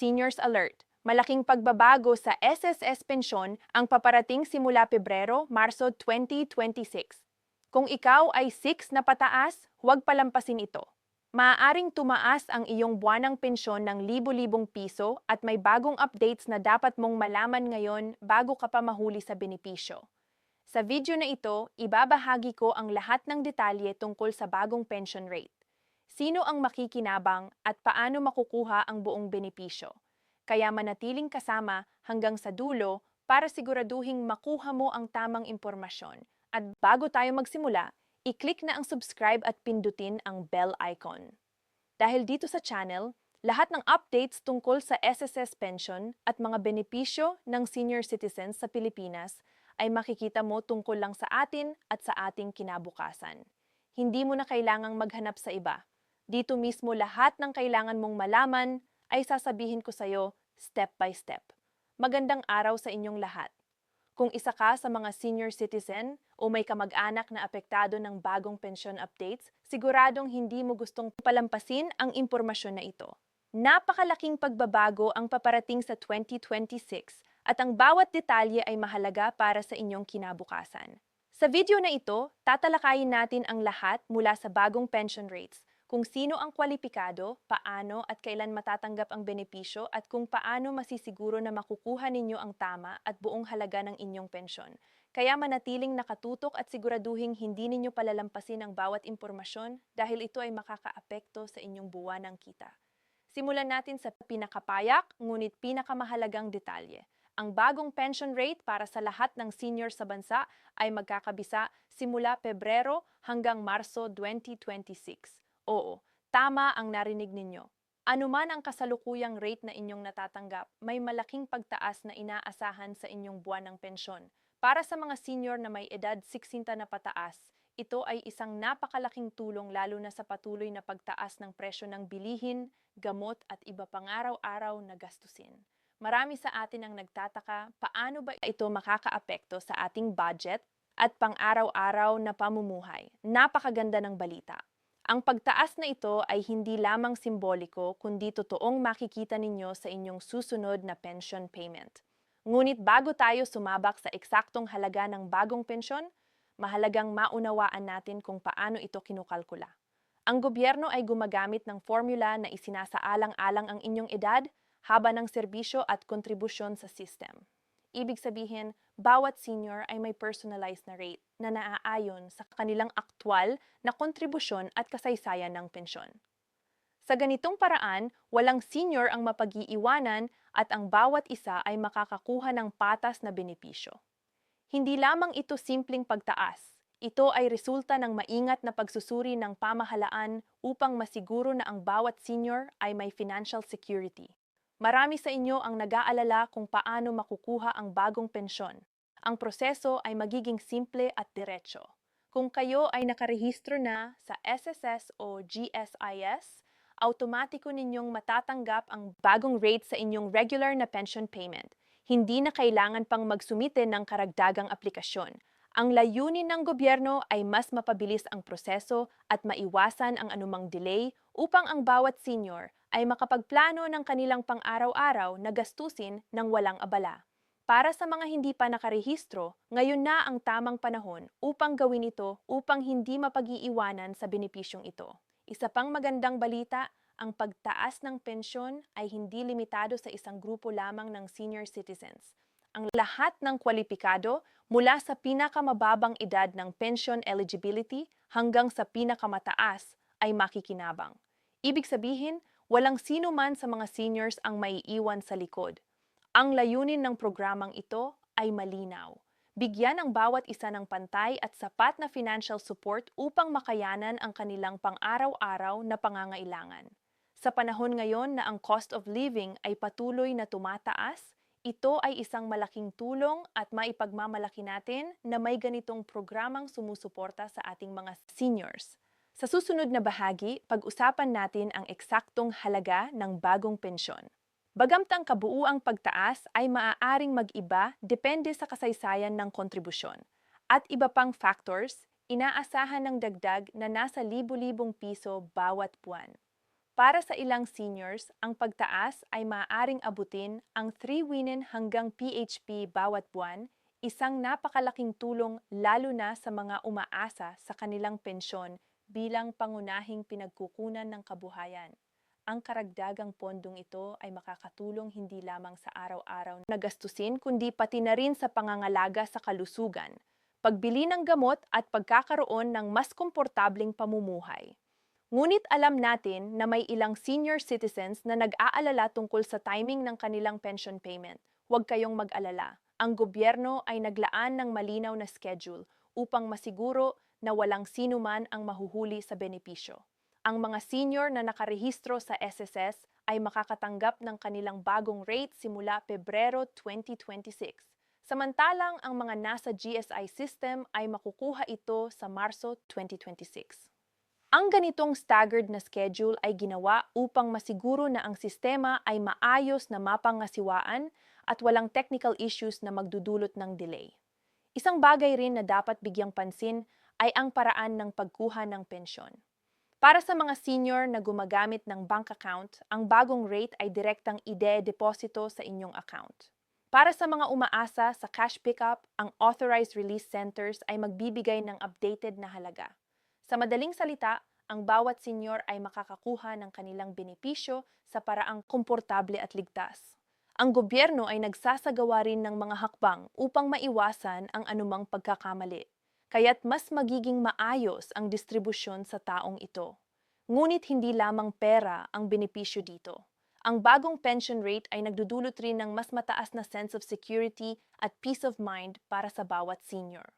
Seniors Alert! Malaking pagbabago sa SSS pensyon ang paparating simula Pebrero-Marso 2026. Kung ikaw ay 6 na pataas, huwag palampasin ito. Maaaring tumaas ang iyong buwanang pensyon ng libo-libong piso at may bagong updates na dapat mong malaman ngayon bago ka pa mahuli sa benepisyo. Sa video na ito, ibabahagi ko ang lahat ng detalye tungkol sa bagong pension rate. Sino ang makikinabang at paano makukuha ang buong benepisyo? Kaya manatiling kasama hanggang sa dulo para siguraduhing makuha mo ang tamang impormasyon. At bago tayo magsimula, i-click na ang subscribe at pindutin ang bell icon. Dahil dito sa channel, lahat ng updates tungkol sa SSS pension at mga benepisyo ng senior citizens sa Pilipinas ay makikita mo tungkol lang sa atin at sa ating kinabukasan. Hindi mo na kailangang maghanap sa iba. Dito mismo lahat ng kailangan mong malaman ay sasabihin ko sa iyo step by step. Magandang araw sa inyong lahat. Kung isa ka sa mga senior citizen o may kamag-anak na apektado ng bagong pension updates, siguradong hindi mo gustong palampasin ang impormasyon na ito. Napakalaking pagbabago ang paparating sa 2026 at ang bawat detalye ay mahalaga para sa inyong kinabukasan. Sa video na ito, tatalakayin natin ang lahat mula sa bagong pension rates, kung sino ang kwalipikado, paano at kailan matatanggap ang benepisyo at kung paano masisiguro na makukuha ninyo ang tama at buong halaga ng inyong pensyon. Kaya manatiling nakatutok at siguraduhing hindi ninyo palalampasin ang bawat impormasyon dahil ito ay makakaapekto sa inyong buwanang kita. Simulan natin sa pinakapayak ngunit pinakamahalagang detalye. Ang bagong pension rate para sa lahat ng senior sa bansa ay magkakabisa simula Pebrero hanggang Marso 2026. Oo, tama ang narinig ninyo. Anuman ang kasalukuyang rate na inyong natatanggap, may malaking pagtaas na inaasahan sa inyong buwan ng pensyon. Para sa mga senior na may edad 60 na pataas, ito ay isang napakalaking tulong lalo na sa patuloy na pagtaas ng presyo ng bilihin, gamot at iba pang araw-araw na gastusin. Marami sa atin ang nagtataka paano ba ito makakaapekto sa ating budget at pang-araw-araw na pamumuhay. Napakaganda ng balita. Ang pagtaas na ito ay hindi lamang simboliko kundi totoong makikita ninyo sa inyong susunod na pension payment. Ngunit bago tayo sumabak sa eksaktong halaga ng bagong pensyon, mahalagang maunawaan natin kung paano ito kinukalkula. Ang gobyerno ay gumagamit ng formula na isinasaalang-alang ang inyong edad, haba ng serbisyo at kontribusyon sa system. Ibig sabihin, bawat senior ay may personalized na rate na naaayon sa kanilang aktwal na kontribusyon at kasaysayan ng pensyon. Sa ganitong paraan, walang senior ang mapag-iiwanan at ang bawat isa ay makakakuha ng patas na benepisyo. Hindi lamang ito simpleng pagtaas. Ito ay resulta ng maingat na pagsusuri ng pamahalaan upang masiguro na ang bawat senior ay may financial security. Marami sa inyo ang nag-aalala kung paano makukuha ang bagong pensyon. Ang proseso ay magiging simple at diretso. Kung kayo ay nakarehistro na sa SSS o GSIS, automatiko ninyong matatanggap ang bagong rate sa inyong regular na pension payment. Hindi na kailangan pang magsumite ng karagdagang aplikasyon. Ang layunin ng gobyerno ay mas mapabilis ang proseso at maiwasan ang anumang delay upang ang bawat senior ay makapagplano ng kanilang pang-araw-araw na gastusin ng walang abala. Para sa mga hindi pa nakarehistro, ngayon na ang tamang panahon upang gawin ito upang hindi mapag-iiwanan sa benepisyong ito. Isa pang magandang balita, ang pagtaas ng pensyon ay hindi limitado sa isang grupo lamang ng senior citizens. Ang lahat ng kwalipikado mula sa pinakamababang edad ng pension eligibility hanggang sa pinakamataas ay makikinabang. Ibig sabihin, walang sino man sa mga seniors ang maiiwan sa likod. Ang layunin ng programang ito ay malinaw. Bigyan ang bawat isa ng pantay at sapat na financial support upang makayanan ang kanilang pang-araw-araw na pangangailangan. Sa panahon ngayon na ang cost of living ay patuloy na tumataas, ito ay isang malaking tulong at maipagmamalaki natin na may ganitong programang sumusuporta sa ating mga seniors. Sa susunod na bahagi, pag-usapan natin ang eksaktong halaga ng bagong pensyon. Bagamatang kabuuang pagtaas ay maaaring mag-iba depende sa kasaysayan ng kontribusyon. At iba pang factors, inaasahan ng dagdag na nasa libu-libong piso bawat buwan. Para sa ilang seniors, ang pagtaas ay maaaring abutin ang 3 winin hanggang PHP bawat buwan, isang napakalaking tulong lalo na sa mga umaasa sa kanilang pensyon bilang pangunahing pinagkukunan ng kabuhayan. Ang karagdagang pondong ito ay makakatulong hindi lamang sa araw-araw na gastusin kundi pati na rin sa pangangalaga sa kalusugan, pagbili ng gamot at pagkakaroon ng mas komportabling pamumuhay. Ngunit alam natin na may ilang senior citizens na nag-aalala tungkol sa timing ng kanilang pension payment. Huwag kayong mag-alala. Ang gobyerno ay naglaan ng malinaw na schedule upang masiguro na walang sino man ang mahuhuli sa benepisyo. Ang mga senior na nakarehistro sa SSS ay makakatanggap ng kanilang bagong rate simula Pebrero 2026. Samantalang ang mga nasa GSI system ay makukuha ito sa Marso 2026. Ang ganitong staggered na schedule ay ginawa upang masiguro na ang sistema ay maayos na mapangasiwaan at walang technical issues na magdudulot ng delay. Isang bagay rin na dapat bigyang pansin ay ang paraan ng pagkuha ng pensyon. Para sa mga senior na gumagamit ng bank account, ang bagong rate ay direktang ide-deposito sa inyong account. Para sa mga umaasa sa cash pickup, ang authorized release centers ay magbibigay ng updated na halaga. Sa madaling salita, ang bawat senior ay makakakuha ng kanilang benepisyo sa paraang komportable at ligtas. Ang gobyerno ay nagsasagawa rin ng mga hakbang upang maiwasan ang anumang pagkakamali, kaya't mas magiging maayos ang distribusyon sa taong ito. Ngunit hindi lamang pera ang benepisyo dito. Ang bagong pension rate ay nagdudulot rin ng mas mataas na sense of security at peace of mind para sa bawat senior.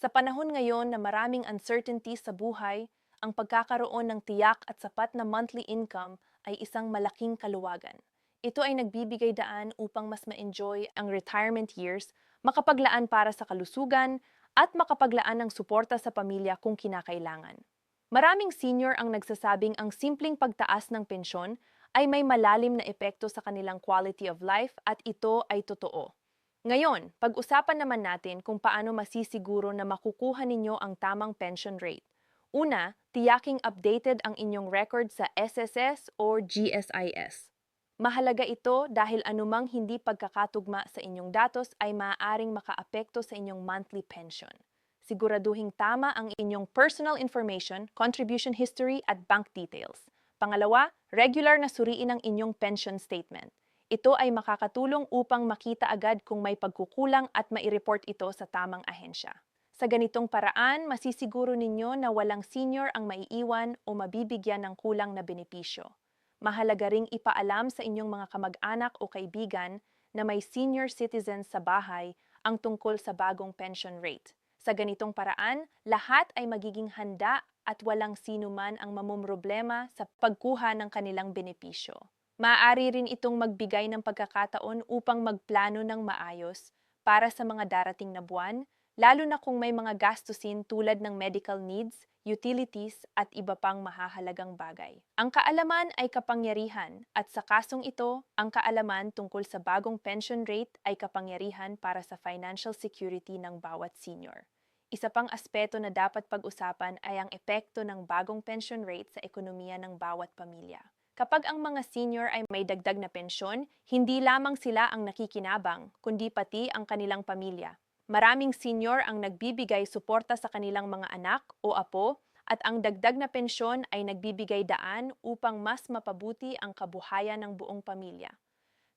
Sa panahon ngayon na maraming uncertainty sa buhay, ang pagkakaroon ng tiyak at sapat na monthly income ay isang malaking kaluwagan. Ito ay nagbibigay daan upang mas ma-enjoy ang retirement years, makapaglaan para sa kalusugan, at makapaglaan ng suporta sa pamilya kung kinakailangan. Maraming senior ang nagsasabing ang simpleng pagtaas ng pensyon ay may malalim na epekto sa kanilang quality of life at ito ay totoo. Ngayon, pag-usapan naman natin kung paano masisiguro na makukuha ninyo ang tamang pension rate. Una, tiyaking updated ang inyong record sa SSS or GSIS. Mahalaga ito dahil anumang hindi pagkakatugma sa inyong datos ay maaaring makaapekto sa inyong monthly pension. Siguraduhing tama ang inyong personal information, contribution history at bank details. Pangalawa, regular na suriin ang inyong pension statement. Ito ay makakatulong upang makita agad kung may pagkukulang at mai-report ito sa tamang ahensya. Sa ganitong paraan, masisiguro ninyo na walang senior ang maiiwan o mabibigyan ng kulang na benepisyo. Mahalaga ring ipaalam sa inyong mga kamag-anak o kaibigan na may senior citizens sa bahay ang tungkol sa bagong pension rate. Sa ganitong paraan, lahat ay magiging handa at walang sino man ang mamumroblema sa pagkuha ng kanilang benepisyo. Maaari rin itong magbigay ng pagkakataon upang magplano ng maayos para sa mga darating na buwan, lalo na kung may mga gastusin tulad ng medical needs, utilities at iba pang mahahalagang bagay. Ang kaalaman ay kapangyarihan at sa kasong ito, ang kaalaman tungkol sa bagong pension rate ay kapangyarihan para sa financial security ng bawat senior. Isa pang aspeto na dapat pag-usapan ay ang epekto ng bagong pension rate sa ekonomiya ng bawat pamilya. Kapag ang mga senior ay may dagdag na pensyon, hindi lamang sila ang nakikinabang, kundi pati ang kanilang pamilya. Maraming senior ang nagbibigay suporta sa kanilang mga anak o apo at ang dagdag na pensyon ay nagbibigay daan upang mas mapabuti ang kabuhayan ng buong pamilya.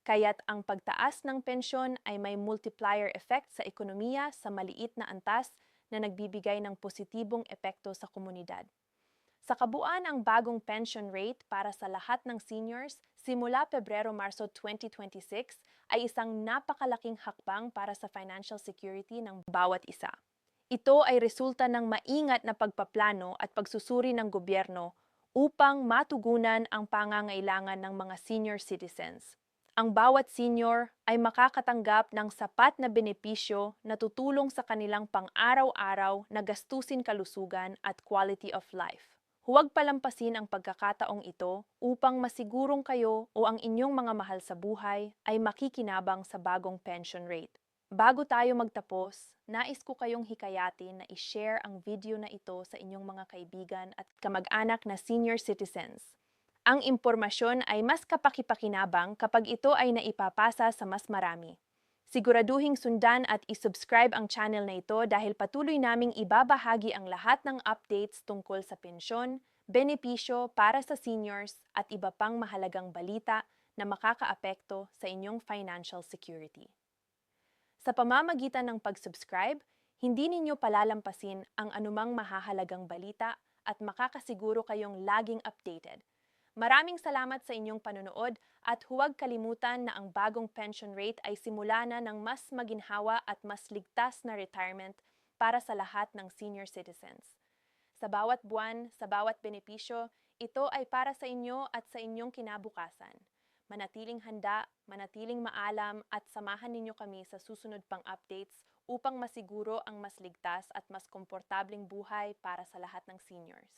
Kaya't ang pagtaas ng pensyon ay may multiplier effect sa ekonomiya sa maliit na antas na nagbibigay ng positibong epekto sa komunidad. Sa kabuuan, ang bagong pension rate para sa lahat ng seniors simula Pebrero-Marso 2026 ay isang napakalaking hakbang para sa financial security ng bawat isa. Ito ay resulta ng maingat na pagpaplano at pagsusuri ng gobyerno upang matugunan ang pangangailangan ng mga senior citizens. Ang bawat senior ay makakatanggap ng sapat na benepisyo na tutulong sa kanilang pang-araw-araw na gastusin kalusugan at quality of life. Huwag palampasin ang pagkakataong ito upang masigurong kayo o ang inyong mga mahal sa buhay ay makikinabang sa bagong pension rate. Bago tayo magtapos, nais ko kayong hikayatin na i-share ang video na ito sa inyong mga kaibigan at kamag-anak na senior citizens. Ang impormasyon ay mas kapakipakinabang kapag ito ay naipapasa sa mas marami. Siguraduhing sundan at isubscribe ang channel na ito dahil patuloy naming ibabahagi ang lahat ng updates tungkol sa pensyon, benepisyo para sa seniors at iba pang mahalagang balita na makakaapekto sa inyong financial security. Sa pamamagitan ng pag-subscribe, hindi ninyo palalampasin ang anumang mahahalagang balita at makakasiguro kayong laging updated. Maraming salamat sa inyong panonood at huwag kalimutan na ang bagong pension rate ay simula na ng mas maginhawa at mas ligtas na retirement para sa lahat ng senior citizens. Sa bawat buwan, sa bawat benepisyo, ito ay para sa inyo at sa inyong kinabukasan. Manatiling handa, manatiling maalam at samahan ninyo kami sa susunod pang updates upang masiguro ang mas ligtas at mas komportabling buhay para sa lahat ng seniors.